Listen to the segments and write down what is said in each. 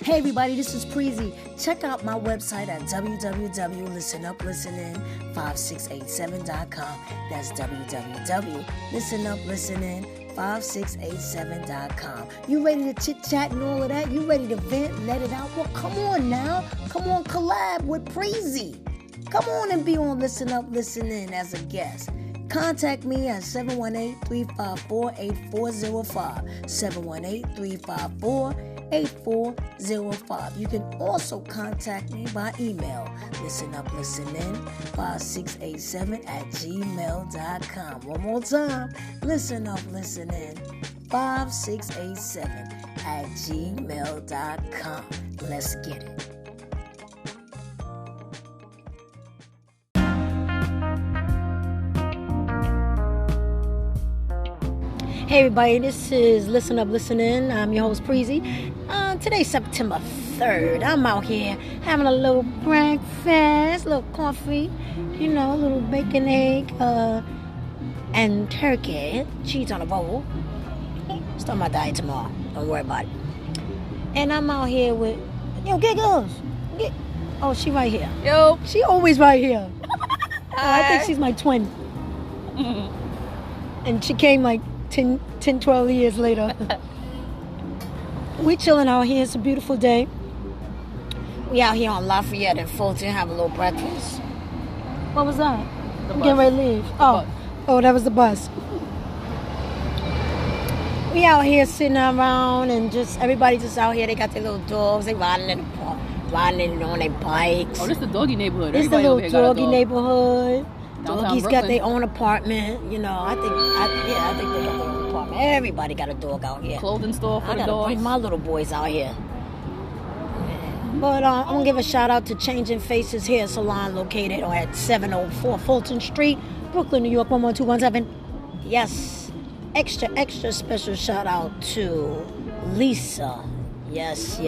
Hey everybody, this is Preezy. Check out my website at www.listenuplistening5687.com. That's www.listenuplistening5687.com. You ready to chit chat and all of that? You ready to vent, let it out? Well, come on now. Come on, collab with Preezy. Come on and be on Listen Up Listening as a guest. Contact me at 718-354-8405. 718-354-8405. You can also contact me by email, listenuplistening5687@gmail.com. One more time, listenuplistening5687@gmail.com. Let's get it. Hey everybody, this is Listen Up Listening. I'm your host Preezy. Today's September 3rd. I'm out here having a little breakfast, a little coffee, a little bacon, egg, and turkey, cheese on a bowl. Start my diet tomorrow. Don't worry about it. And I'm out here with, Giggles. Oh, she right here. Yo. She always right here. I think she's my twin. And she came like 10, 12 years later. We chilling out here. It's a beautiful day. We out here on Lafayette and Fulton, have a little breakfast. What was that? I'm getting ready to leave. Oh, that was the bus. We out here sitting around and everybody just out here. They got their little dogs. They riding in the park, riding on their bikes. Oh, this is the doggy neighborhood. This is the little doggy neighborhood. Downtown Doggies Brooklyn. got their own apartment. I think they got their own apartment. Everybody got a dog out here. Clothing store for the I gotta dogs. bring my little boys out here. But I'm gonna give a shout out to Changing Faces Hair Salon, located at 704 Fulton Street, Brooklyn, New York 11217. Yes, extra special shout out to Lisa. Yes,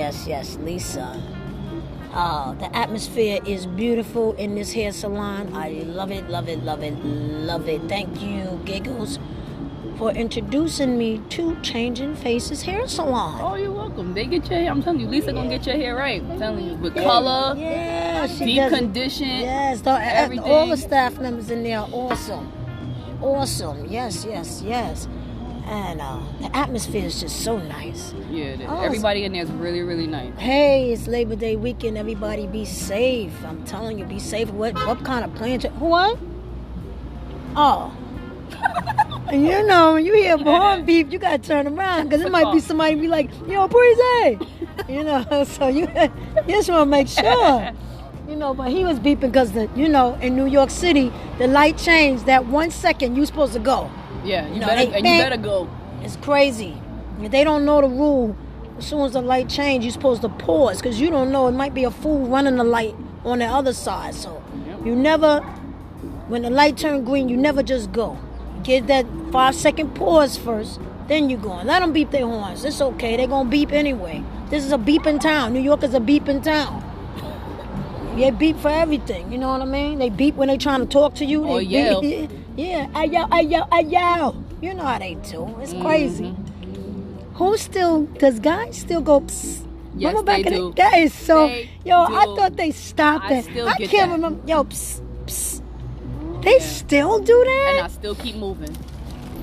Lisa. The atmosphere is beautiful in this hair salon. I love it. Thank you, Giggles, for introducing me to Changing Faces Hair Salon. Oh, you're welcome. They get your hair. I'm telling you, Lisa gonna get your hair right. I'm telling you, with color, she deep does condition, yes, everything. all the staff members in there are awesome. Yes. And the atmosphere is just so nice. Yeah, everybody in there is really, really nice. Hey, it's Labor Day weekend. Everybody be safe. I'm telling you, be safe. What kind of plans? What? Oh. And when you hear horn beep, you gotta turn around because it might be somebody be like, "Yo, Preezy," So you just want to make sure. But he was beeping because in New York City, the light changed. That 1 second you supposed to go. Yeah, you better go. It's crazy. If they don't know the rule, as soon as the light change, you're supposed to pause because you don't know. It might be a fool running the light on the other side. So you never, when the light turn green, you never just go. Get that 5-second pause first, then you go. Let them beep their horns. It's okay. They're going to beep anyway. This is a beeping town. New York is a beeping town. They beep for everything. You know what I mean? They beep when they trying to talk to you. Or they yell. Beep. Yeah, I yell. You know how they do. It's crazy. Does guys still go psst? Yes, Remember back they in do. That is so, They I do. thought they stopped I it. still I get can't that. remember. Psst, psst. They still do that? And I still keep moving.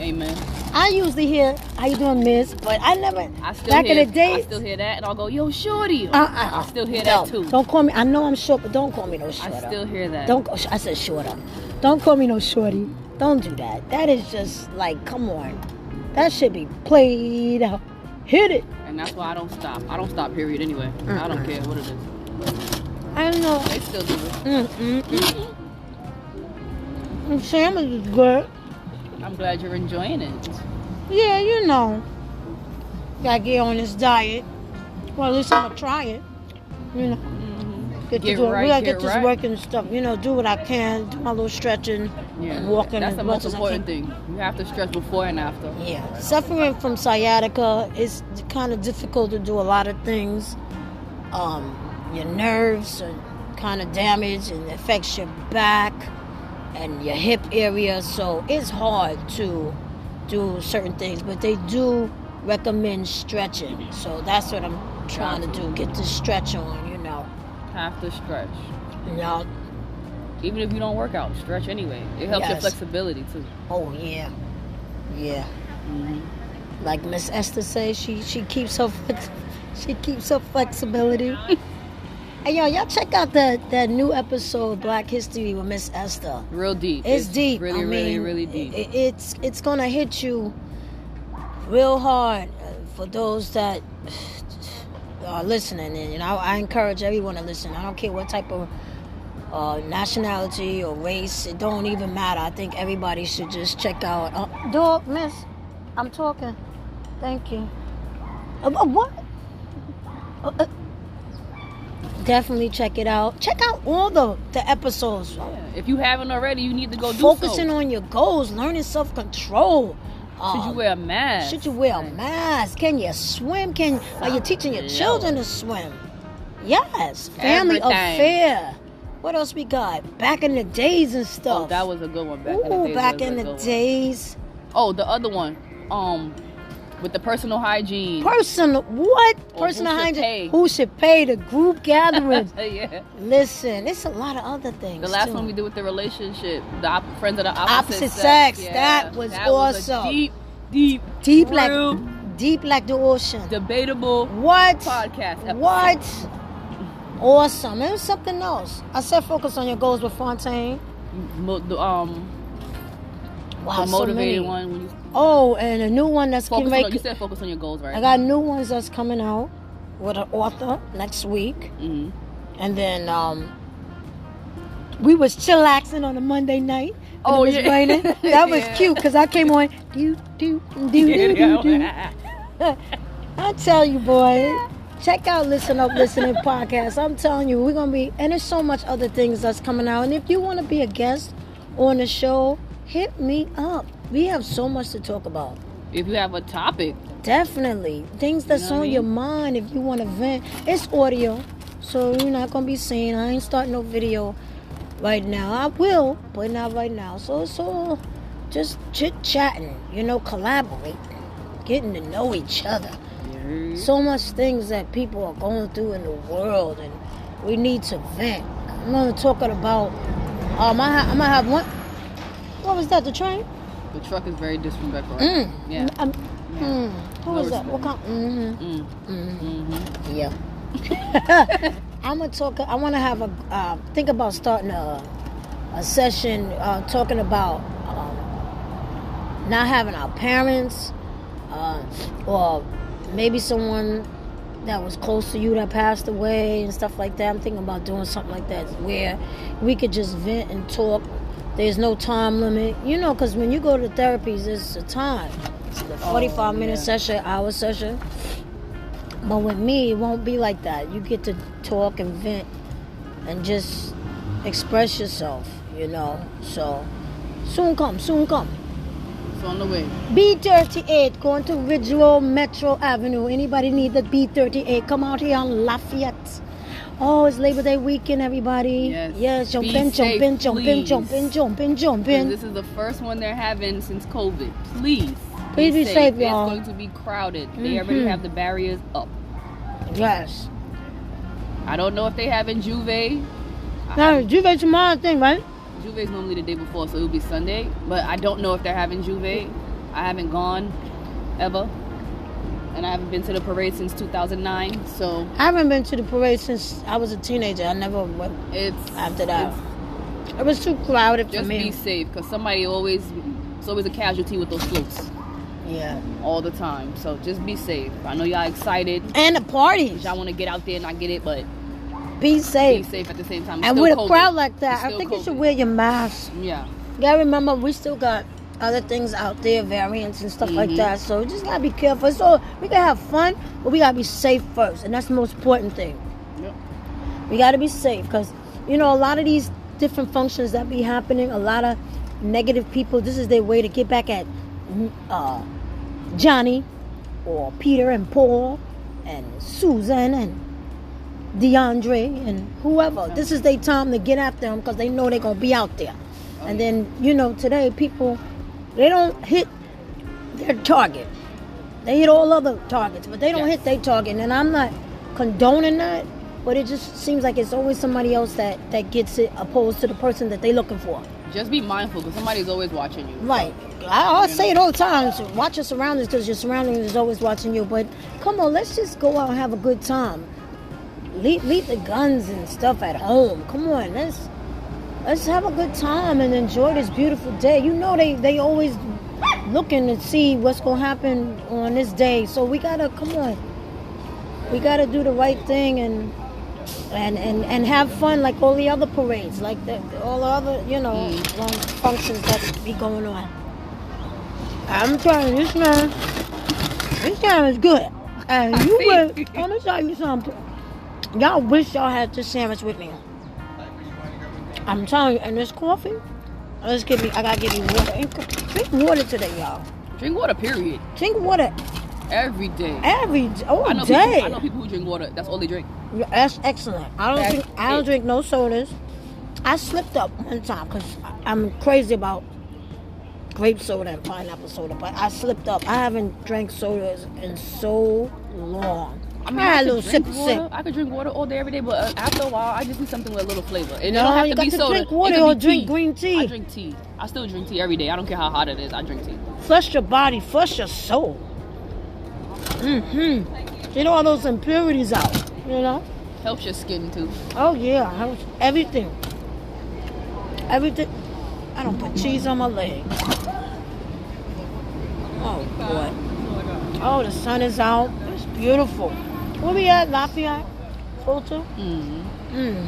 Amen. I usually hear, "How you doing, miss?" But I never, I still back hear, in the day. I still hear that, and I'll go, "Yo, shorty." I still hear No, that too. Don't call me, I know I'm short, but don't call me no shorter. I still hear that. I said shorter. Don't call me no shorty. Don't do that. That is just like, come on. That should be played out. Hit it. And that's why I don't stop. I don't stop, period, anyway. I don't care what it is. I know. They still do it. Sandwich is good. I'm glad you're enjoying it. Yeah, gotta get on this diet. Well, at least I'm gonna try it. Get we right, gotta get get this right. work and stuff. Do what I can, do my little stretching, and walking. That's the most as much as I important can. thing. You have to stretch before and after. Yeah, suffering from sciatica is kind of difficult to do a lot of things. Your nerves are kind of damaged and it affects your back and your hip area, so it's hard to do certain things, but they do recommend stretching, so that's what I'm trying to do. Get the stretch on, you know. Have to stretch. Yeah. Even if you don't work out, stretch anyway. It helps your flexibility too. Oh yeah. Yeah. Like Miss Esther says, she keeps her flexibility. Hey y'all check out that new episode Black History with Miss Esther. Real deep. It's deep. Really, really deep. It's gonna hit you real hard for those that are listening. And I encourage everyone to listen. I don't care what type of nationality or race. It don't even matter. I think everybody should just check out. Dog, miss, I'm talking. Thank you. What? Definitely check it out. Check out all the episodes. Yeah. If you haven't already, you need to go do Focusing on your goals, learning self-control. Should you wear a mask? Should you wear a mask? Can you swim? Are you teaching your children to swim? Yes. Family affair. What else we got? Back in the days and stuff. Oh, that was a good one. Back in the days. Oh, the other one. With the personal hygiene. Personal hygiene. Who should pay the group gatherings? Yeah. Listen, it's a lot of other things. The last too. one we did with the relationship, the friends of the opposite sex. Yeah. That was awesome. Was deep like the ocean. Debatable. What podcast episode. What? Awesome. It was something else. I said focus on your goals with Fontaine. The motivated one. When you and a new one that's coming out. You said focus on your goals, right? I got new ones that's coming out with an author next week. Mm-hmm. And then we was chillaxing on a Monday night. And it was raining. That was cute because I came on. I tell you, boy. Check out Listen Up Listening podcast. I'm telling you, we're going to be, and there's so much other things that's coming out. And if you want to be a guest on the show, hit me up. We have so much to talk about. If you have a topic. Definitely. Things that's on your mind if you want to vent. It's audio, so you're not going to be seeing. I ain't starting no video right now. I will, but not right now. So it's all just chit-chatting, collaborating, getting to know each other. So much things that people are going through in the world, and we need to vent. I'm going to talk about. I'm gonna have one. What was that? The train? The truck is very disrespectful. Right? Yeah. What was that? What kind? Yeah. I'm gonna talk. I want to have think about starting a session talking about not having our parents, or maybe someone that was close to you that passed away and stuff like that. I'm thinking about doing something like that where we could just vent and talk. There's no time limit, because when you go to therapies, there's a time. It's a 45-minute session, hour session. But with me, it won't be like that. You get to talk and vent and just express yourself, So soon come. It's on the way. B38 going to Ridge Road, Metro Avenue. Anybody need the B38? Come out here on Lafayette. Oh, it's Labor Day weekend, everybody. Yes, jump in. This is the first one they're having since COVID. Please be safe, y'all. It's going to be crowded. They already have the barriers up. Yes. I don't know if they have in Juve. No, Juve tomorrow thing, right? Juve's normally the day before, so it'll be Sunday. But I don't know if they're having Juve. I haven't gone ever. And I haven't been to the parade since 2009, so... I haven't been to the parade since I was a teenager. I never went after that. It was too crowded for me. Just be safe, because it's always a casualty with those floats. Yeah. All the time. So just be safe. I know y'all excited. And the parties. Y'all want to get out there and I get it, but... Be safe. Be safe at the same time. And with a crowd like that, I think you should wear your mask. Yeah. You gotta remember, we still got other things out there, variants and stuff like that. So you just gotta be careful. So we can have fun, but we gotta be safe first, and that's the most important thing. Yep. We gotta be safe because a lot of these different functions that be happening, a lot of negative people. This is their way to get back at Johnny, or Peter and Paul, and Susan and DeAndre and whoever. This is their time to get after them because they know they're gonna be out there. And then today people. They don't hit their target. They hit all other targets, but they don't hit their target. And I'm not condoning that, but it just seems like it's always somebody else that gets it opposed to the person that they're looking for. Just be mindful because somebody's always watching you. Right. I say it all the time. So watch your surroundings because your surroundings is always watching you. But come on, let's just go out and have a good time. Leave the guns and stuff at home. Come on, let's have a good time and enjoy this beautiful day. You know they always looking to see what's gonna happen on this day. So we gotta do the right thing and have fun like all the other parades, like all the other long functions that be going on. I'm telling you, this time is good. And let me tell you something. Y'all wish y'all had this sandwich with me. I'm telling you, and this coffee, I gotta give you water. Drink water today, y'all. Drink water, period. Drink water. Every day. All day. I know people who drink water. That's all they drink. Yeah, that's excellent. I don't drink no sodas. I slipped up one time because I'm crazy about grape soda and pineapple soda, but I slipped up. I haven't drank sodas in so long. I mean, I had a little sip. I could drink water all day, every day, but after a while, I just need something with a little flavor. It No, don't have you to got be to soda. drink water It could or be drink tea. green tea. I drink tea. I still drink tea every day. I don't care how hot it is. I drink tea. Flush your body, flush your soul. Get all those impurities out, Helps your skin too. Oh yeah, everything. I don't put cheese on my leg. Oh boy. Oh, the sun is out. It's beautiful. Where we at? Lafayette? Fulton?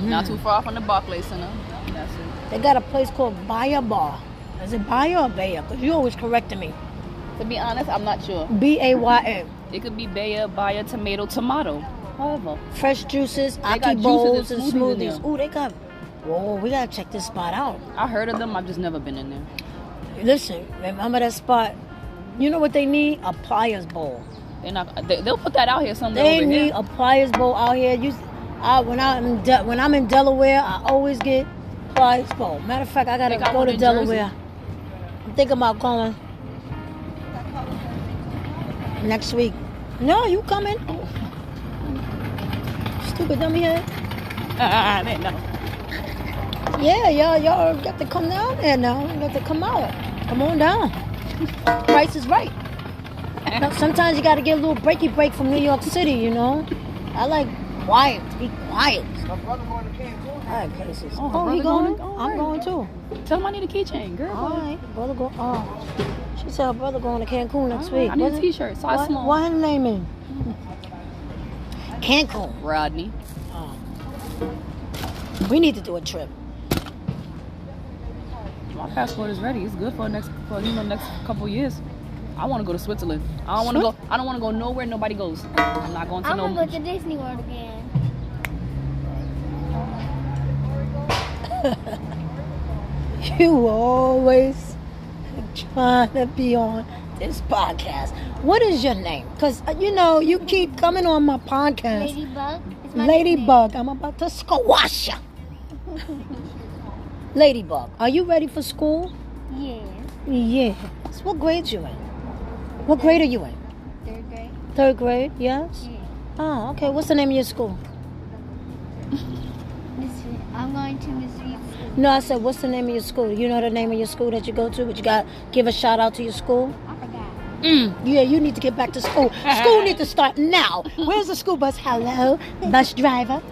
Not too far from the Barclays Center. That's it. They got a place called Bayer Bar. Is it Bayer or Bayer? Because you always correcting me. To be honest, I'm not sure. Bayer. It could be Bayer, tomato. However, Fresh juices, They got aki bowls, juices and and smoothies in smoothies. there. Ooh, they got. Whoa, we gotta check this spot out. I heard of them. I've just never been in there. Listen, remember that spot? You know what they need? A pliers bowl. They'll put that out here somewhere. They over need here. a pliers bowl out here. When I'm in Delaware, I always get pliers bowl. Matter of fact, I gotta They got go one to in Delaware. Jersey. I'm thinking about going next week. No, you coming? Stupid dummy head. I didn't know. Yeah, y'all got to come down there now. You got to come out. Come on down. Price is right. Now, sometimes you got to get a little break from New York City, I like quiet, to be quiet. My brother going to Cancun. I like places. Oh, Oh, he brother going? going? I'm going too. Tell them I need a keychain, girl. All right, brother go. Oh, she said her brother going to Cancun next week. I need Was a it? t-shirt, size small. What his name is? Cancun. Rodney. Oh. We need to do a trip. My passport is ready. It's good for next couple years. I want to go to Switzerland. I don't want to go nowhere nobody goes. I'm not going to I'm no. gonna go to Disney World again. You always trying to be on this podcast. What is your name? Because, you keep coming on my podcast. Ladybug. It's my Ladybug. I'm about to squash you. Ladybug, are you ready for school? nickname. Yes. What grade you in? What grade are you in? Yeah, 3rd grade. 3rd grade, yes? Yeah. Oh, okay. What's the name of your school? I'm going to Miss Reed's school. No, I said, what's the name of your school? You know the name of your school that you go to? But you got give a shout out to your school? I forgot. Yeah, you need to get back to school. School need to start now. Where's the school bus? Hello, bus driver.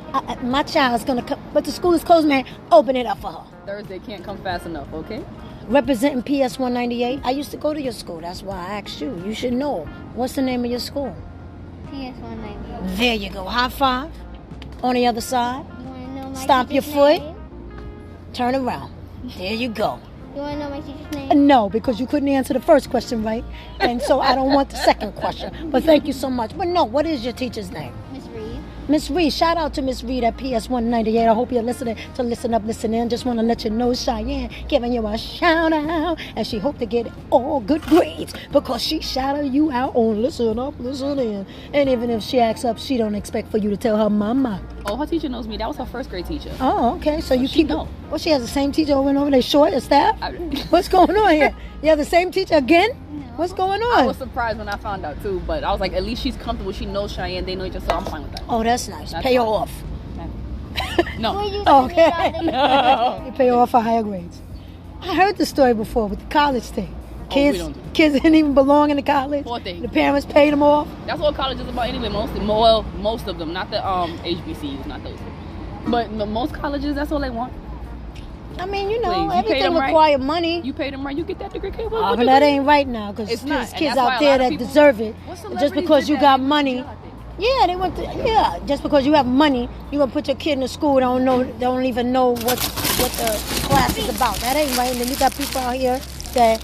My child's gonna come, but the school is closed, man. Open it up for her. Thursday can't come fast enough, okay? Representing PS 198. I used to go to your school. That's why I asked you. You should know. What's the name of your school? PS 198. There you go. High five. On the other side. You want to know my Stomp your teacher's foot. name? Turn around. There you go. You want to know my teacher's name? No, because you couldn't answer the first question right. And so I don't want the second question. But thank you so much. But no, what is your teacher's name? Miss Reed. Miss Reed, shout out to Miss Reed at PS 198. I hope you're listening to Listen Up, Listen In. Just want to let you know Cheyenne giving you a shout out. And she hope to get all good grades because she shouted you out on Listen Up, Listen In. And even if she acts up, she don't expect for you to tell her mama. Oh, her teacher knows me. That was her 1st grade teacher. Oh, okay. So you she keep know. Well, she has the same teacher over and over. They short as staff? What's going on here? You have the same teacher again? No. What's going I on? was surprised when I found out too, but I was like, at least she's comfortable. She knows Cheyenne. They know each other, so I'm fine with that. Oh, that's nice. That's Pay her fine. off. No. Will you Okay. send me all the- You pay her off for higher grades. I heard the story before with the college thing. we Kids, don't do that. kids didn't even belong in the college. Poor thing. The parents paid them off. That's what college is about anyway. Most of them, not the HBCUs, not those. But most colleges, that's all they want. I mean, you know, Please, you pay everything them right. require money. You pay them right, you get that degree. Okay, But that ain't right now because It's not, there's and kids that's why out a there lot of that people- deserve it. What Just celebrities because did you that? got They went to money. jail, I think. Yeah, they went to, yeah, just because you have money, you gonna put your kid in a school don't even know what the class is about. That ain't right. And then you got people out here that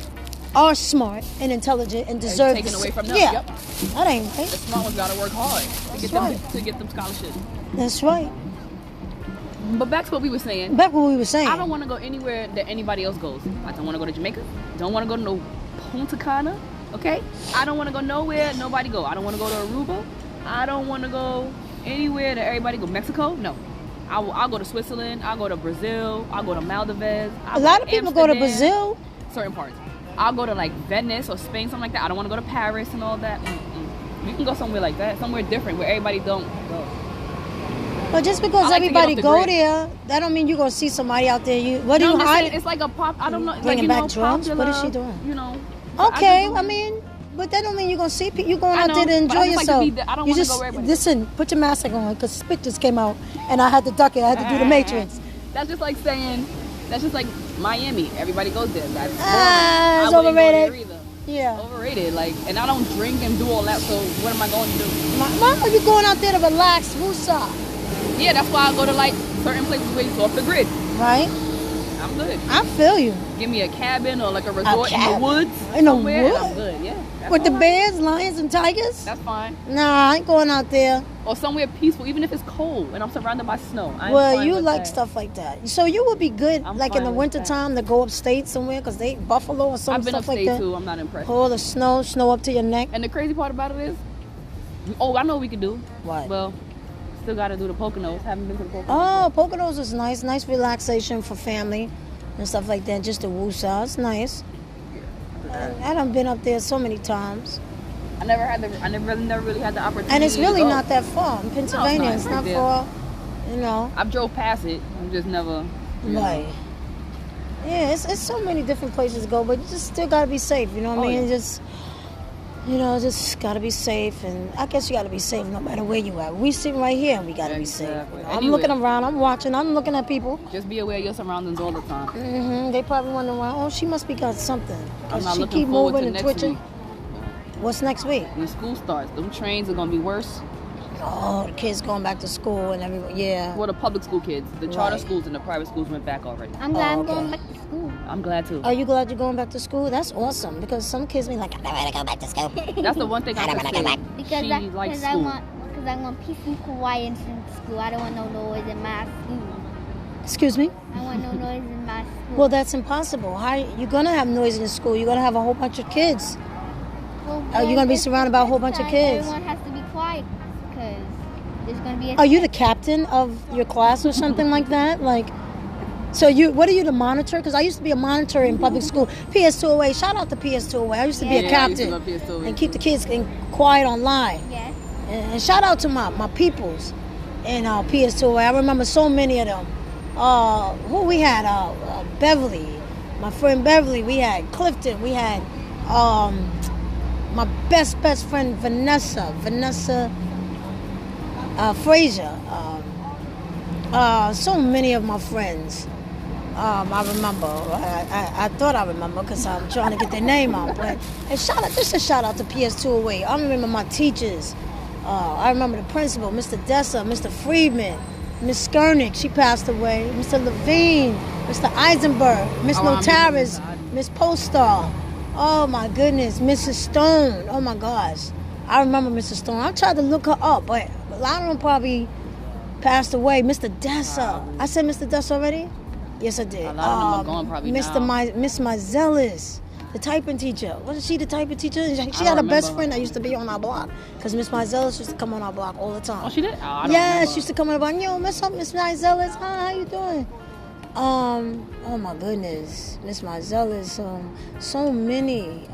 are smart and intelligent and deserve taken this- away from them. Yeah, Yep. that ain't right. The smart ones gotta work hard That's right. to get them scholarships. That's right. But back to what we were saying. Back what we were saying. I don't want to go anywhere that anybody else goes. I don't want to go to Jamaica. Don't want to go to no Punta Cana. Okay? I don't want to go nowhere nobody go. I don't want to go to Aruba. I don't want to go anywhere that everybody go. Mexico? No. I'll go to Switzerland. I'll go to Brazil. I'll go to Maldives. A lot of people go to Brazil. Certain parts. I'll go to like Venice or Spain, something like that. I don't want to go to Paris and all that. We can go somewhere like that, somewhere different where everybody don't go. But just because I like to get everybody off the go grid. there, that don't mean you're gonna see somebody out there. What do No, you I'm just hide? saying, it's like a pop. I don't know. It's Bringing like, back drugs? Popular, What is she doing? You know. Okay, just I do- mean, but that don't mean you're gonna see people. You're going I out there know, to but enjoy I just like to yourself. be there. I don't You wanna just go where everybody listen. Put your mask on because spit just came out, and I had to duck it. I had to do the Matrix. That's just like saying. That's just like Miami. Everybody goes there. That's It's I wouldn't go overrated. there either. Yeah. Overrated. Like, and I don't drink and do all that. So what am I going to do? Mama, you going out there to relax, woosah, Yeah, that's why I go to like certain places where it's off the grid. right? I'm good. I feel you. Give me a cabin or like a resort in the cabin? woods. In the somewhere, and I'm woods? good. Yeah. That's With the all right. bears, lions, and tigers? That's fine. Nah, I ain't going out there. Or somewhere peaceful, even if it's cold and I'm surrounded by snow. I'm Well, fine you with like that. stuff like that. So you would be good, I'm like in fine the with winter that. time, to go upstate somewhere because they Buffalo or some I've been stuff like upstate that. too. I'm not impressed. Oh, the snow up to your neck. And the crazy part about it is, I know what we could do. What? Well, still got to do the Poconos. Haven't been to the Poconos. Oh, Poconos is nice relaxation for family and stuff like that. Just the woosah, it's nice. I done been up there so many times, I never really had the opportunity. and it's really to go. not that far. In Pennsylvania, it's it's right not there. far. You know, I've drove past it. I'm just never. you know. right? Yeah, it's so many different places to go, but you just still gotta be safe. You know what I Oh, mean? yeah. Just gotta be safe, and I guess you gotta be safe no matter where you at. We sitting right here, and we gotta be safe. Exactly. I'm Anywhere. looking around, I'm watching, I'm looking at people. Just be aware of your surroundings all the time. They probably wondering, oh, she must be got something. I'm 'Cause not she looking keep forward moving to and next twitching. week. What's next week? When school starts, them trains are gonna be worse. Oh, the kids going back to school and everyone. Yeah. For the public school kids, the charter Right. schools and the private schools went back already. I'm glad Oh, I'm going okay. back to school. I'm glad too. Are you glad you're going back to school? That's awesome because some kids be like, I'm not ready to go back to school. That's the one thing I don't can wanna go say. back. Because She likes I school. want peace and quiet in school. I don't want no noise in my school. Excuse me? I want no noise in my school. Well, that's impossible. How you're gonna have noise in school? You're gonna have a whole bunch of kids. Well, Are you gonna be this- surrounded by a whole this bunch of time, kids? Everyone has to be quiet because there's gonna be a. Are you the captain of your class or something like that? Like, so what are you, the monitor? Because I used to be a monitor in public school. PS208. Shout out to PS208. I used to be a Yeah, I used to captain love PS208. and keep the kids quiet online. Yes. And shout out to my peoples in PS208. I remember so many of them. Who we had? Beverly, my friend Beverly. We had Clifton. We had my best friend Vanessa Frazier. So many of my friends. I remember. I thought I remember because I'm trying to get their name out. But just a shout out to PS208. I remember my teachers. I remember the principal, Mr. Dessa, Mr. Friedman, Miss Skernick, she passed away, Mr. Levine, Mr. Eisenberg, Miss Oh, I remember Notaris, Mr. Eisenberg. Miss Postar. Oh my goodness, Mrs. Stone. Oh my gosh. I remember Mrs. Stone. I tried to look her up, but a lot of them probably passed away. Mr. Dessa. I said Mr. Dessa already? Yes, I did. A lot of them are gone probably Mr. now. Miss Myzelis, the typing teacher. Wasn't she the typing teacher? She don't had a best remember. friend that used to be on our block. Because Miss Myzelis used to come on our block all the time. Oh, she did? Oh, I don't Yeah, remember. she used to come on our block. Yo, what's up, Miss Myzelis? Hi, how you doing? Oh my goodness. Miss Myzelis. So many.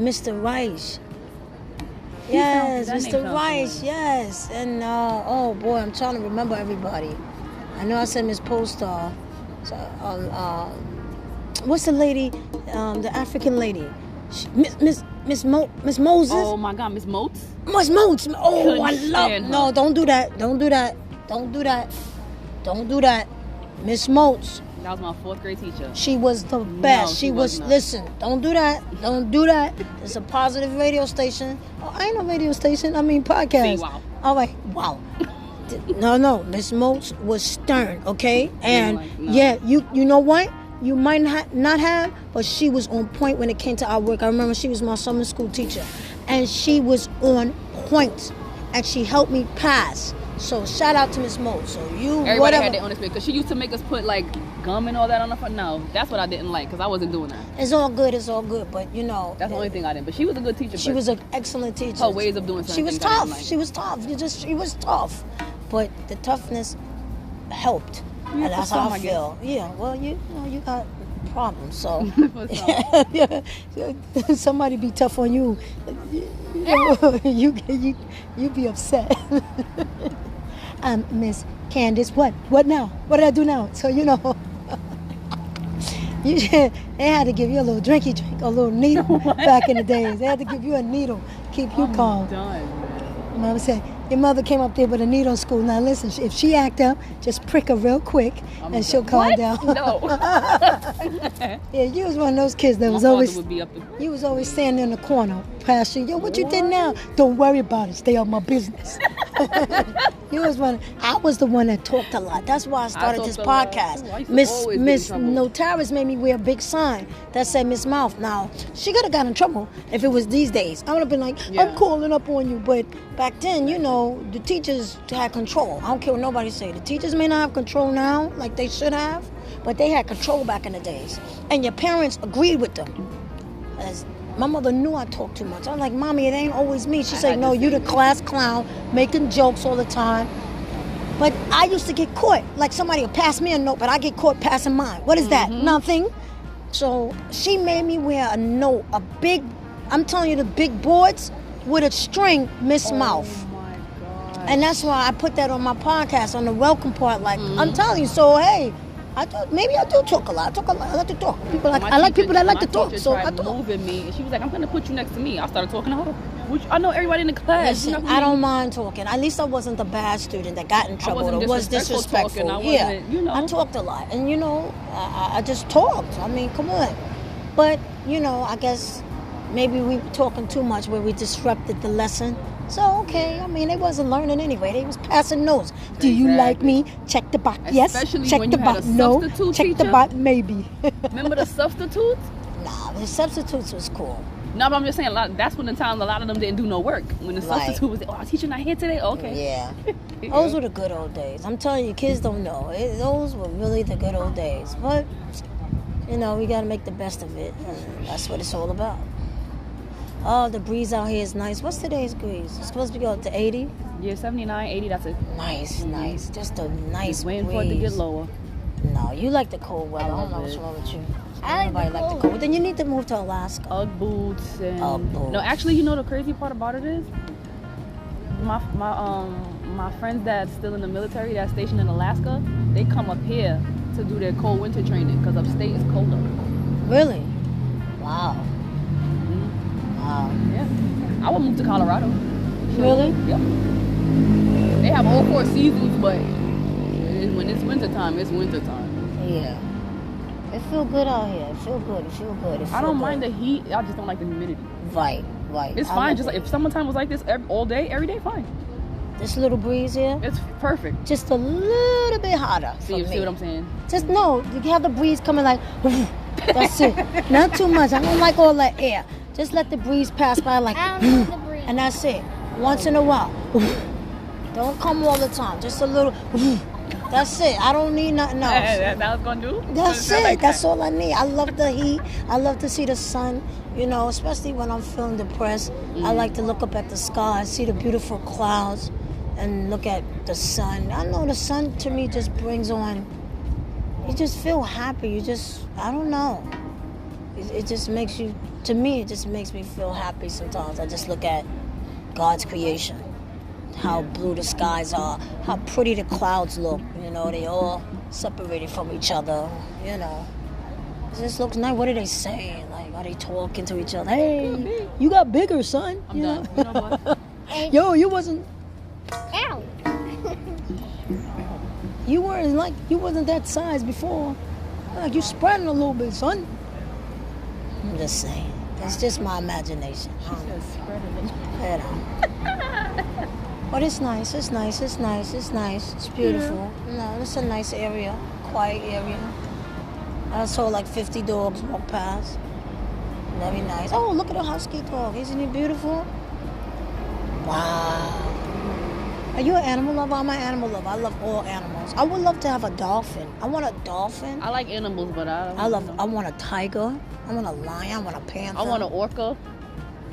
Mr. Rice. He Yes, sounds- that name Mr. sounds Rice, familiar. yes. And, oh boy, I'm trying to remember everybody. I know I said Miss Polestar. So, what's the lady, the African lady? Miss Moses? Oh my God, Miss Moats. Miss Moats. Oh, Couldn't I love. stand her. No, don't do that. Don't do that. Don't do that. Don't do that. Miss Moats. That was my 4th grade teacher. She was the best. she she was was. not. Listen, don't do that. Don't do that. It's a positive radio station. Oh, I ain't no radio station. I mean podcast. See, wow. All right. Wow. No. Miss Moats was stern. Okay. And like, no. yeah, you know what? You might not have, but she was on point when it came to our work. I remember she was my summer school teacher, and she was on point, and she helped me pass. So shout out to Miss Moats. So Everybody whatever. had their own experience because she used to make us put like gum and all that on the front. No, that's what I didn't like because I wasn't doing that. It's all good. It's all good. But you know, That's the only thing I didn't. But she was a good teacher. she but was an excellent teacher. her ways of doing She certain was things I didn't tough. like. She was tough. She was tough, but the toughness helped, and that's for some, how I I guess. feel. Yeah. Well, you know, you got problems, so For some. yeah. Somebody be tough on you. You be upset. Miss Candace, what now? What did I do now? So you know. They had to give you a little drink, a little needle back in the days. They had to give you a needle, keep you calm. Done. Mama said, your mother came up there with a needle in school. Now listen, if she act up, just prick her real quick and she'll calm What? down. No. Yeah, you was one of those kids that My was father always, would be up there. you was always standing in the corner, past you. Yo, what you did now? Don't worry about it. Stay on my business. You was one. I was the one that talked a lot. That's why I started talked this a lot, podcast. too. I used to Miss always get in Miss trouble. Notaris made me wear a big sign that said Miss Mouth. Now she could have got in trouble if it was these days. I would have been like, I'm Yeah. calling up on you. But back then, you know, the teachers had control. I don't care what nobody say. The teachers may not have control now like they should have, but they had control back in the days. And your parents agreed with them. As my mother knew I talked too much. I was like, Mommy, it ain't always me. She said, had no, the you the same. class clown, making jokes all the time. But I used to get caught. Like somebody would pass me a note, but I get caught passing mine. What is that? Nothing. So she made me wear a note, a big, I'm telling you, the big boards with a string, Miss Mouth. Oh my God. And that's why I put that on my podcast, on the welcome part. Like, I'm telling you, so hey, I thought maybe I do talk a lot. I like to talk. People like, I like people that like to talk. So I tried talk. moving me, and she was like, "I'm gonna put you next to me." I started talking to her. Which I know everybody in the class. Listen, you know, I don't mind talking. At least I wasn't the bad student that got in trouble wasn't or was disrespectful disrespectful. talking. I Yeah, wasn't, you know. I talked a lot, and you know, I just talked. I mean, come on. But you know, I guess maybe we were talking too much where we disrupted the lesson. So okay, I mean, they wasn't learning anyway. They was passing notes. Do you like me? Check the box. Yes. Especially Check when the you had box. a No. substitute Check the teacher. box. Maybe. Remember the substitutes? Nah, the substitutes was cool. No, but I'm just saying, that's when the time a lot of them didn't do no work. When the Right. substitute was, our teacher not here today? Okay. Yeah. Those were the good old days. I'm telling you, kids don't know. Those were really the good old days. But, you know, we got to make the best of it. And that's what it's all about. Oh, the breeze out here is nice. What's today's breeze? It's supposed to be up to 80? Yeah, 79, 80, that's it. Nice. Just a nice Just waiting breeze. for it to get lower. No, you like the cold weather. I don't love know what's it. wrong with you. I like Everybody the like the cold. cold. Then you need to move to Alaska. Ugg boots and Ugg boots. no, actually, you know the crazy part about it is my friends that's still in the military that's stationed in Alaska, they come up here to do their cold winter training because upstate is colder. Really? Wow. Wow. Yeah, I would move to Colorado. Really? Yep. They have all 4 seasons, but when it's wintertime, it's wintertime. Yeah. It feel good out here. It feel good. I don't mind the heat. I just don't like the humidity. Right. It's I fine. like Just it. like if summertime was like this all day, every day, fine. This little breeze here, It's perfect. just a little bit hotter for See me. what I'm saying? Just no, you have the breeze coming like, that's it. Not too much. I don't like all that air. Just let the breeze pass by like, I don't need the breeze. and that's it. Once in a while. Don't come all the time. Just a little. That's it. I don't need nothing else. That was gonna do. That's it. That's all I need. I love the heat. I love to see the sun. You know, especially when I'm feeling depressed. I like to look up at the sky, see the beautiful clouds, and look at the sun. I know the sun to me just brings on. You just feel happy. You just, I don't know. it just makes you, to me, it just makes me feel happy sometimes. I just look at God's creation, how blue the skies are, how pretty the clouds look. You know, they all separated from each other. You know, it just looks nice. What are they saying? Like, are they talking to each other? Hey, you got bigger, son. I'm done. You know what? Yo, you wasn't. Ow. You wasn't that size before. Like, you spreading a little bit, son. I'm just saying. It's just my imagination. She says spread a little. You know. But it's nice. It's nice. It's nice. It's nice. It's beautiful. You know, it's a nice area, quiet area. I saw like 50 dogs walk past. Very nice. Oh, look at the husky dog. Isn't he beautiful? Wow. Are you an animal lover? I'm an animal lover. I love all animals. I would love to have a dolphin. I want a dolphin. I like animals, but I want a tiger. I want a lion. I want a panther. I want an orca.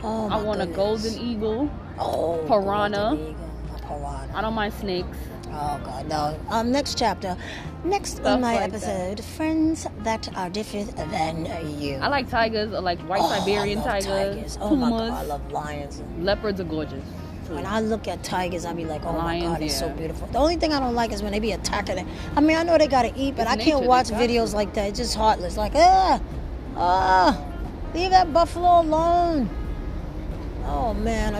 Oh, my I want goodness. a golden eagle. Oh, piranha. golden eagle. A piranha. I don't mind snakes. Oh God, no. Next chapter. Next Stuff on my like episode, friends that are different than you. I like tigers. I like white Siberian I love tigers. Oh Pumas. my God, I love lions. Leopards are gorgeous. When I look at tigers, I be like, oh Lions, my God, it's so yeah. beautiful. The only thing I don't like is when they be attacking it. I mean, I know they gotta eat, but It's I nature, can't they watch got videos to. like that. It's just heartless. Like, leave that buffalo alone. Oh man,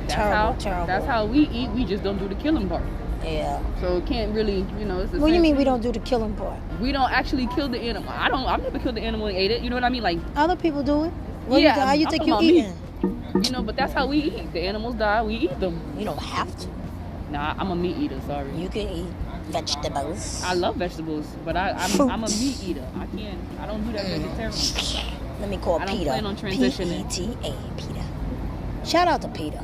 terrible. That's how we eat. We just don't do the killing part. Yeah. So it can't really, it's the What do you same mean we thing. don't do the killing part? We don't actually kill the animal. I've never killed the animal and ate it. You know what I mean? Like, Other people do it. Yeah, How you I'm think talking you about me. eating? but that's how we eat. The animals die, we eat them. You don't have to. Nah, I'm a meat eater. Sorry. You can eat vegetables. I love vegetables, but I'm a meat eater. I don't do that vegetarian. Let me call I don't Peter. plan on transitioning. P-E-T-A, Peter. Shout out to Peter.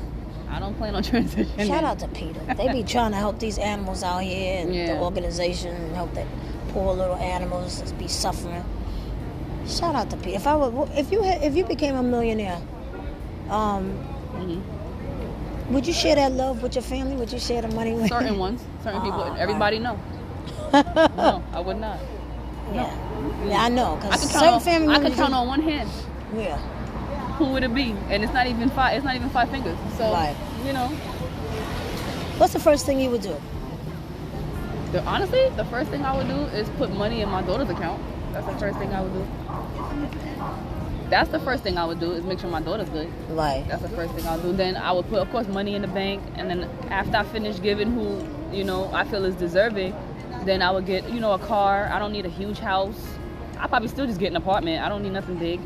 I don't plan on transitioning. Shout out to Peter. They be trying to help these animals out here, and Yeah. the organization, and help the poor little animals that be suffering. Shout out to Peter. If you became a millionaire, Mhm. would you share that love with your family? Would you share the money with Certain ones, certain people. Oh, Everybody know. No, I would not. Yeah, yeah, I know. I Cause could certain family I members could count on one hand. Yeah. Who would it be? And it's not even five. It's not even 5 fingers. So Right. What's What's the first thing you would do? honestly, the first thing I would do is put money in my daughter's account. That's the first thing I would do. That's the first thing I would do is make sure my daughter's good. Right. That's the first thing I'll do. Then I would put, of course, money in the bank, and then after I finish giving who I feel is deserving, then I would get a car. I don't need a huge house. I probably still just get an apartment. I don't need nothing big,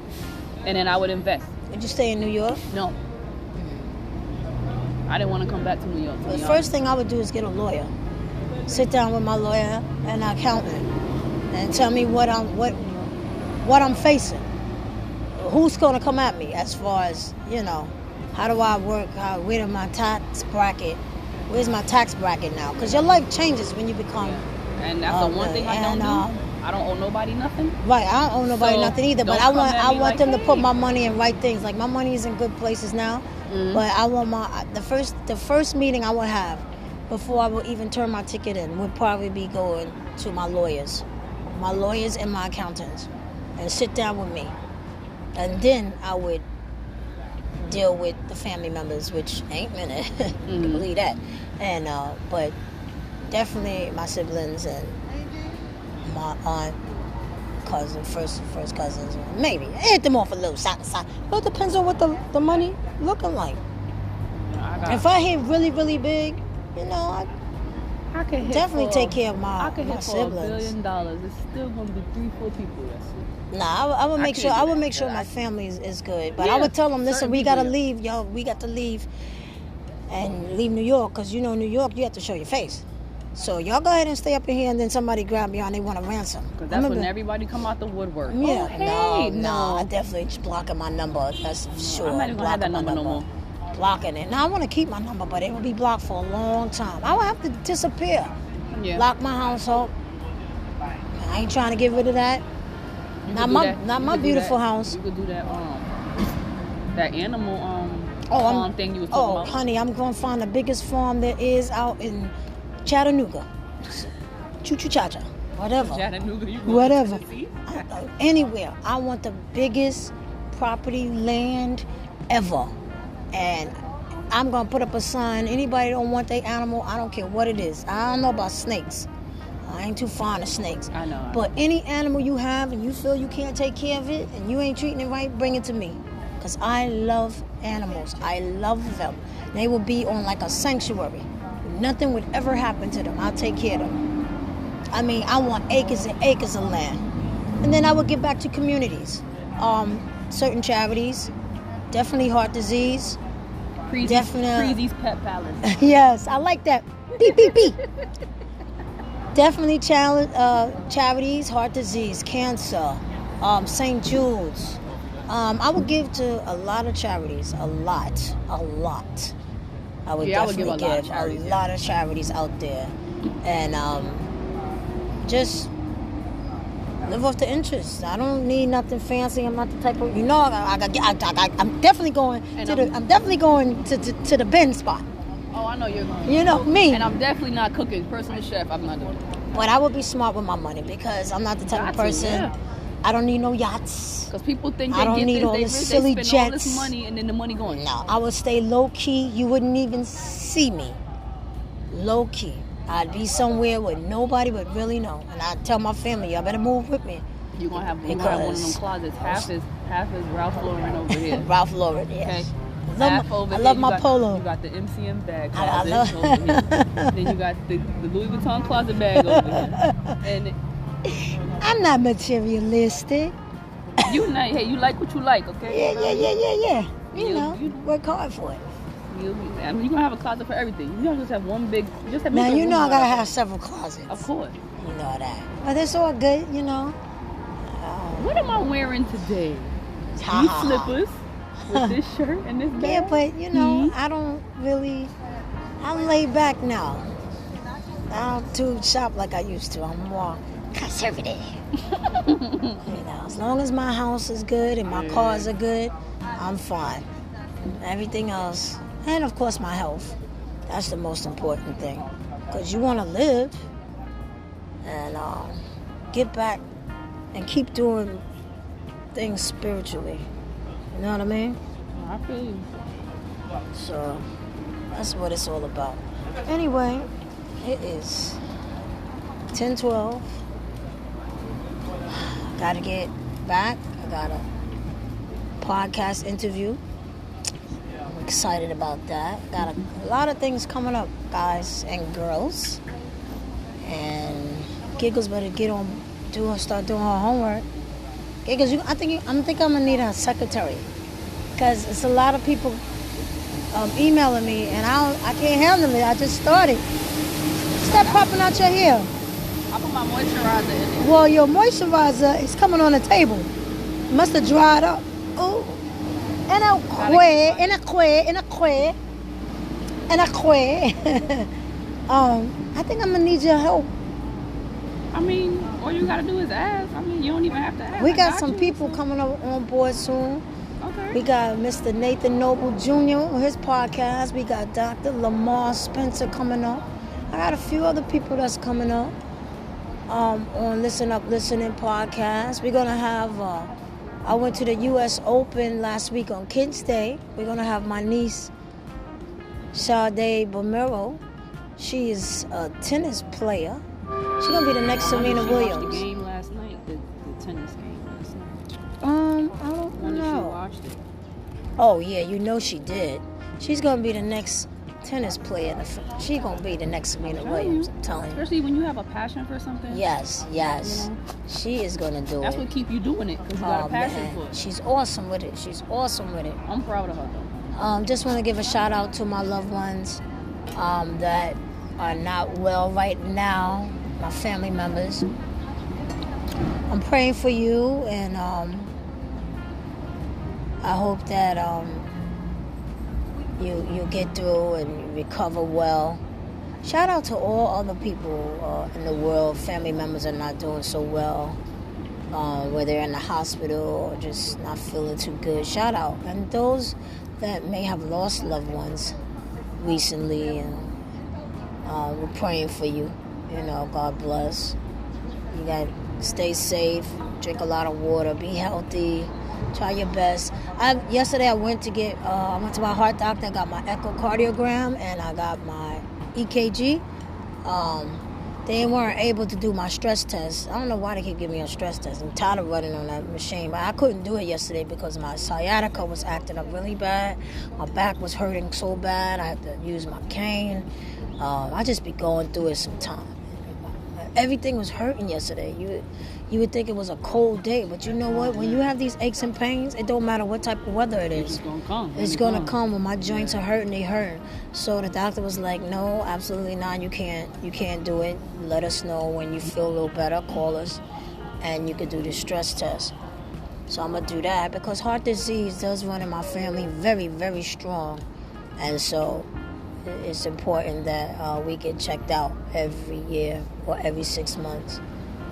and then I would invest. Would you stay in New York? No, I didn't want to come back to New York. to The be first thing I would do is get a lawyer. Sit down with my lawyer and accountant and tell me what I'm facing. Who's going to come at me as far as, how do I work? Where's my tax bracket? Where's my tax bracket now? Because your life changes when you become... And that's the one thing I don't do. I don't owe nobody nothing. Right, I don't owe nobody So, nothing either, but don't I come at want me like, them to put hey. my money in right things. Like, my money is in good places now, but I want the first meeting I would have before I would even turn my ticket in would probably be going to my lawyers and my accountants, and sit down with me, and then I would deal with the family members, which ain't many. You can believe that, and but definitely my siblings and my aunt, cousin, first cousins, maybe hit them off a little side to side. But it depends on what the money looking like. If I hit really, really big, I could hit definitely for- take care of I could my hit for siblings. $1 billion. It's still gonna be 3-4 people. That's it. Nah, I would make I sure. can't I do would that. make sure Yeah, my I- family is good. But I Yeah, would tell them, listen, certain we people, gotta yeah. leave, yo. We got to leave and leave New York, because New York, you have to show your face. So y'all go ahead and stay up in here, and then somebody grab you and they want a ransom. Because that's when everybody come out the woodwork. Yeah, Oh, hey, no, I definitely just blocking my number. That's sure. I'm not even gonna have that Blocking my number no more. Blocking it. Now I want to keep my number, but it will be blocked for a long time. I will have to disappear. Yeah. Lock my house up. I ain't trying to get rid of that. You Not could do my that. not You my could do beautiful that. house. You could do that animal Oh, farm thing you was talking about. honey, I'm gonna find the biggest farm there is out in Chattanooga. Choo choo cha cha. whatever. Chattanooga, you go to Whatever. Tennessee? Anywhere. I want the biggest property land ever. And I'm going to put up a sign. Anybody don't want their animal, I don't care what it is. I don't know about snakes. I ain't too fond of snakes. I know. But any animal you have and you feel you can't take care of it and you ain't treating it right, bring it to me. Because I love animals. I love them. They will be on like a sanctuary. Nothing would ever happen to them. I'll take care of them. I mean, I want acres and acres of land. And then I would give back to communities. Certain charities. Definitely heart disease. Preezy's Pet Palace. Yes, I like that. Beep, beep, beep. Definitely charities, heart disease, cancer, St. Jude's. I would give to a lot of charities, a lot. I would definitely give a lot of charities out there, and just live off the interest. I don't need nothing fancy. I'm not the type of I'm definitely going to the bin spot. Oh, I know you're going. You know me. And I'm definitely not cooking. Personal chef, I'm not doing it. But I would be smart with my money because I'm not the type of person. Yeah. I don't need no yachts. Because people think I don't need all they this silly spend jets. all this money and then the money going. No, I would stay low key. You wouldn't even see me. Low key. I'd be somewhere where nobody would really know, and I'd tell my family, y'all better move with me. You're gonna have one of them closets. Half is Ralph Lauren over here. Ralph Lauren, yes. Okay. I love my polo. You got the MCM bag closet over here. Then you got the Louis Vuitton closet bag over here. And I'm not materialistic. you like what you like, okay? Yeah. You work hard for it. You're gonna have a closet for everything. You don't just have one big. Now you know I gotta have several closets. Of course. You know that. But it's all good, you know. What am I wearing today? These slippers with this shirt and this bag. Yeah, but you know, I don't really. I'm laid back now. I don't too shop like I used to. I'm more conservative. You know, as long as my house is good and my cars are good, I'm fine. Everything else, and of course my health. That's the most important thing. Because you want to live and get back and keep doing things spiritually. You know what I mean? I feel you. So that's what it's all about. Anyway, it is 10:12. Gotta get back. I got a podcast interview. I'm excited about that. Got a lot of things coming up, guys and girls. And Giggles better start doing her homework. Giggles, I think I'm gonna need a secretary, because it's a lot of people emailing me, and I can't handle it. I just started. Stop popping out your hair. I put my moisturizer in there. Well, your moisturizer is coming on the table. It must have dried up. Oh, and a quay. I think I'm gonna need your help. I mean, all you gotta do is ask. I mean, you don't even have to ask. We got some people coming up on board soon. Okay. We got Mr. Nathan Noble Jr. on his podcast. We got Dr. Lamar Spencer coming up. I got a few other people that's coming up on Listen Up Listening podcast. We're gonna have. I went to the U.S. Open last week on Kids Day. We're gonna have my niece Sade Bomero. She is a tennis player. She's gonna be the next Serena Williams. Watched the game last night, the tennis game last night. I don't Wonder if know. she watched it. Oh yeah, you know she did. She's gonna be the next tennis player. She's gonna be the next Serena Williams. I'm telling you. Especially when you have a passion for something. Yes. You know? She is gonna do That's it. what keep you doing it, because you got a passion for it. She's awesome with it. I'm proud of her though. Just want to give a shout out to my loved ones that are not well right now. My family members. I'm praying for you, and I hope that you get through and you recover well. Shout out to all other people in the world. Family members are not doing so well, whether they're in the hospital or just not feeling too good. Shout out, and those that may have lost loved ones recently, and we're praying for you. You know, God bless. You got to stay safe, drink a lot of water, be healthy, try your best. Yesterday I went to my heart doctor, I got my echocardiogram, and I got my EKG. They weren't able to do my stress test. I don't know why they keep giving me a stress test. I'm tired of running on that machine. But I couldn't do it yesterday because my sciatica was acting up really bad. My back was hurting so bad. I had to use my cane. I just be going through it sometimes. Everything was hurting yesterday. You would think it was a cold day, but you know what? When you have these aches and pains, it don't matter what type of weather it is. It's gonna come. It's gonna come. When my joints are hurting, they hurt. So the doctor was like, "No, absolutely not. You can't do it. Let us know when you feel a little better. Call us, and you could do the stress test." So I'm gonna do that because heart disease does run in my family very, very strong, and so it's important that we get checked out every year or every 6 months.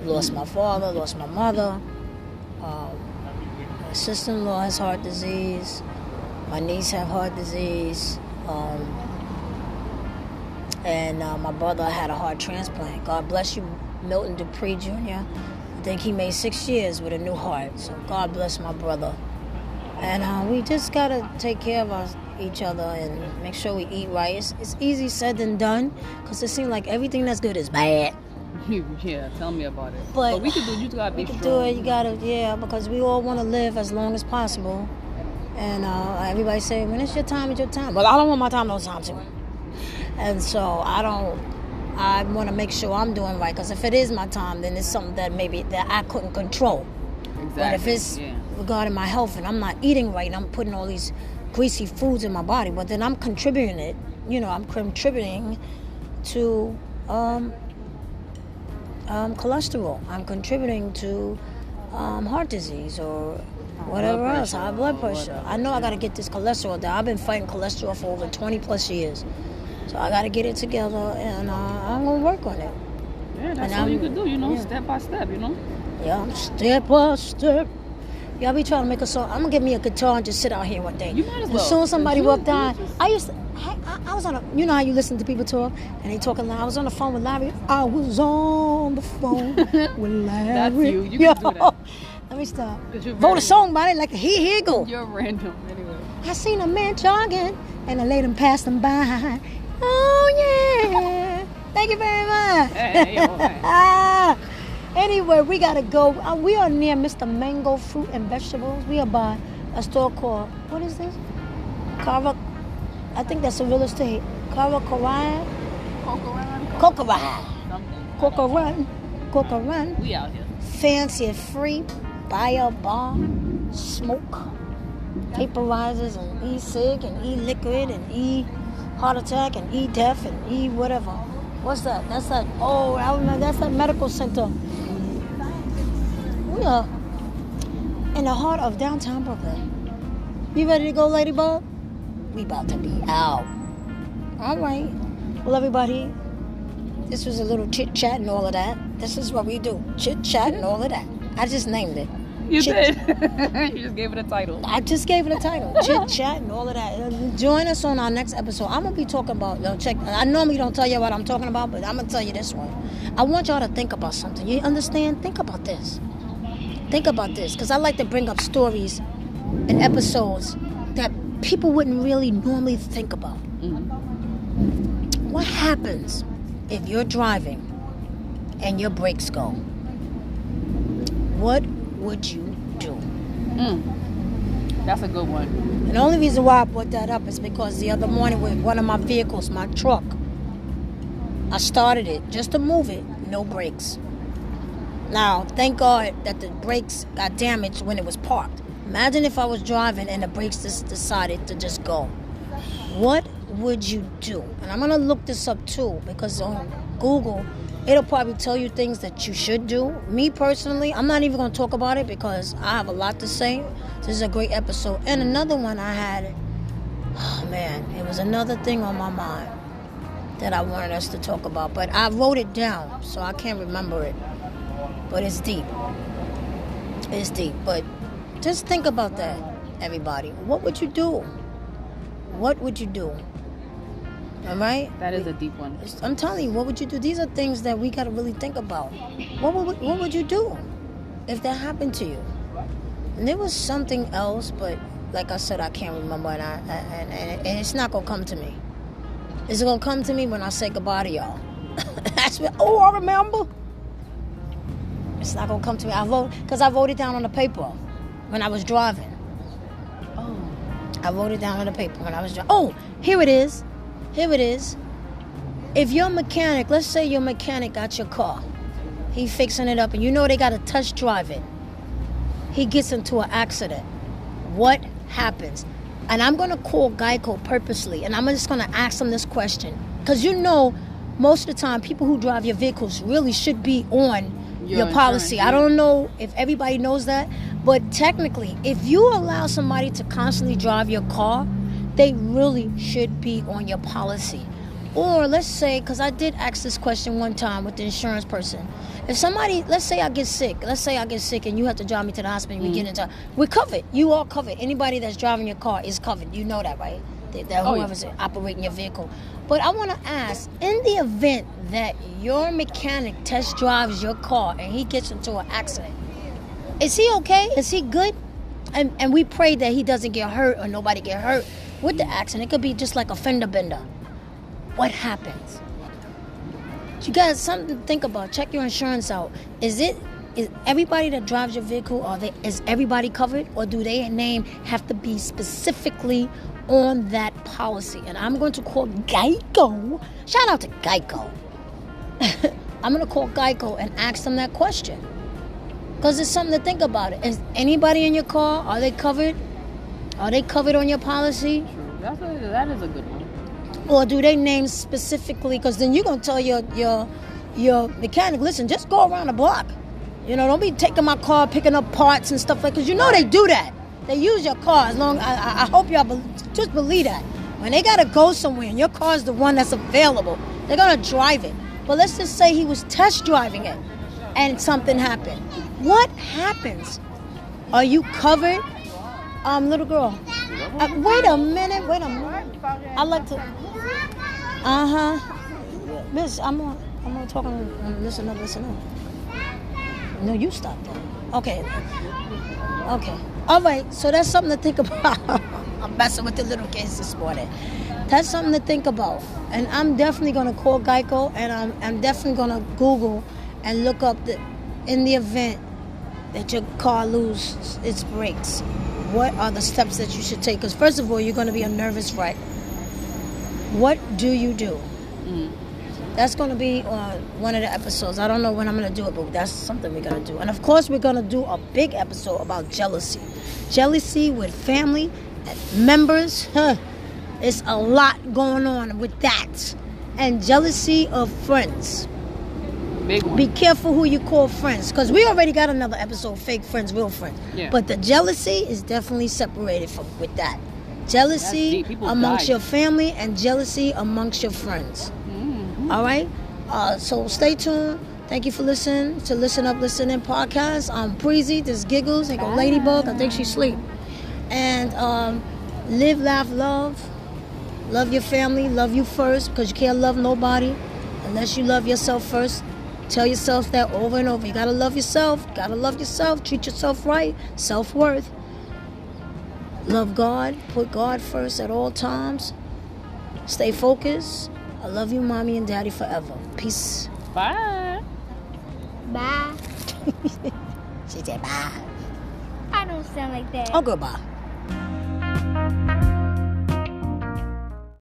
Lost my father, lost my mother. My sister-in-law has heart disease. My niece have heart disease. And my brother had a heart transplant. God bless you, Milton Dupree Jr. I think he made 6 years with a new heart. So God bless my brother. And we just got to take care of each other and make sure we eat right. It's easy said than done because it seems like everything that's good is bad. Yeah, tell me about it. But we can do. You just gotta be strong. Do it. You gotta, because we all want to live as long as possible. And everybody say, when it's your time, it's your time. But I don't want my time no time soon. And so I want to make sure I'm doing right. Because if it is my time, then it's something that I couldn't control. Exactly. But if it's regarding my health and I'm not eating right and I'm putting all these greasy foods in my body, but then I'm contributing it. I'm contributing to cholesterol. I'm contributing to heart disease or whatever else, high blood pressure. I know I got to get this cholesterol down. I've been fighting cholesterol for over 20 plus years. So I got to get it together and I'm going to work on it. Yeah, that's all you can do, step by step, Yeah, step by step. Yeah, I be trying to make a song. I'm going to get me a guitar and just sit out here one day. You might as well. As soon as somebody walked down, I was on you know how you listen to people talk and they talking loud. I was on the phone with Larry. I was on the phone with Larry. That's you. You can do that. Let me stop. Vote a song about it like here you go. You're random anyway. I seen a man jogging and I let him pass them by. Oh yeah. Thank you very much. Hey, Anyway, we gotta go. We are near Mr. Mango Fruit and Vegetables. We are by a store called, what is this? I think that's a real estate. Coca Run. We out here. Fancy and free. Buy a bar, smoke, vaporizers, and e-cig, and e-liquid, and e-heart attack, and e-death, and e-whatever. What's that? That's that. Oh, I remember. That's that medical center. We are in the heart of downtown Brooklyn. You ready to go, Ladybug? We about to be out. All right. Well, everybody, this was a little chit chat and all of that. This is what we do. Chit chat and all of that. I just named it. You did. You just gave it a title. I just gave it a title. Chit chat and all of that. Join us on our next episode. I'm going to be talking about, I normally don't tell you what I'm talking about, but I'm going to tell you this one. I want y'all to think about something. You understand? Think about this. Think about this. Because I like to bring up stories and episodes that people wouldn't really normally think about. Mm-hmm. What happens if you're driving and your brakes go? What would you do? That's a good one. And the only reason why I brought that up is because the other morning with one of my vehicles, my truck, I started it just to move it, no brakes. Now, thank God that the brakes got damaged when it was parked. Imagine if I was driving and the brakes just decided to just go. What would you do? And I'm going to look this up too, because on Google, it'll probably tell you things that you should do. Me personally, I'm not even going to talk about it because I have a lot to say. This is a great episode. And another one I had, oh man, it was another thing on my mind that I wanted us to talk about. But I wrote it down, so I can't remember it. But it's deep. It's deep. But just think about that, everybody. What would you do? What would you do? All right? That is a deep one. I'm telling you, what would you do? These are things that we got to really think about. What would you do if that happened to you? And there was something else, but like I said, I can't remember, and it's not going to come to me. It's going to come to me when I say goodbye to y'all. That's what, I remember. It's not going to come to me. Because I wrote it down on the paper when I was driving. Oh. I wrote it down on the paper when I was driving. Oh, here it is. If your mechanic, let's say your mechanic got your car. He fixing it up, and you know they got to test drive it. He gets into an accident. What happens? And I'm going to call Geico purposely, and I'm just going to ask them this question. Because you know, most of the time, people who drive your vehicles really should be on your policy. I don't know if everybody knows that, but technically, if you allow somebody to constantly drive your car, they really should be on your policy. Or let's say, because I did ask this question one time with the insurance person. If somebody, let's say I get sick and you have to drive me to the hospital, we're covered. You are covered. Anybody that's driving your car is covered. You know that, right? That whoever's operating your vehicle. But I want to ask, in the event that your mechanic test drives your car and he gets into an accident, is he okay? Is he good? And we pray that he doesn't get hurt or nobody get hurt with the accident. It could be just like a fender bender. What happens? You got something to think about. Check your insurance out. Is everybody that drives your vehicle, is everybody covered? Or do their name have to be specifically on that policy? And I'm going to call Geico. Shout out to Geico. I'm going to call Geico and ask them that question. Because it's something to think about. Is anybody in your car, are they covered? Are they covered on your policy? True. That is a good one. Or do they name specifically? Because then you're going to tell your mechanic, listen, just go around the block. You know, don't be taking my car, picking up parts and stuff like that. Because you know they do that. They use your car as long. I hope y'all just believe that. When they got to go somewhere and your car is the one that's available, they're going to drive it. But let's just say he was test driving it and something happened. What happens? Are you covered? Little girl. Wait a minute. I like to. Miss, I'm on talking. Listen up. No, you stop that. Okay. All right. So that's something to think about. I'm messing with the little kids this morning. That's something to think about. And I'm definitely gonna call Geico, and I'm definitely gonna Google and look up in the event that your car loses its brakes. What are the steps that you should take? Because first of all, you're going to be a nervous wreck. What do you do? That's going to be on one of the episodes. I don't know when I'm going to do it, but that's something we're going to do. And of course, we're going to do a big episode about jealousy. Jealousy with family members. It's a lot going on with that. And jealousy of friends. Big one. Be careful who you call friends, because we already got another episode, fake friends, real friends. Yeah. But the jealousy is definitely separated with that. Jealousy amongst your family and jealousy amongst your friends. Mm-hmm. All right? So stay tuned. Thank you for listening to Listen Up, Listening podcast. I'm Preezy. This is Giggles. Ain't go Ladybug. I think she's asleep. And live, laugh, love. Love your family. Love you first, because you can't love nobody unless you love yourself first. Tell yourself that over and over. You gotta love yourself. Treat yourself right. Self-worth. Love God. Put God first at all times. Stay focused. I love you, mommy and daddy, forever. Peace. Bye. Bye. She said bye. I don't sound like that. Oh, goodbye.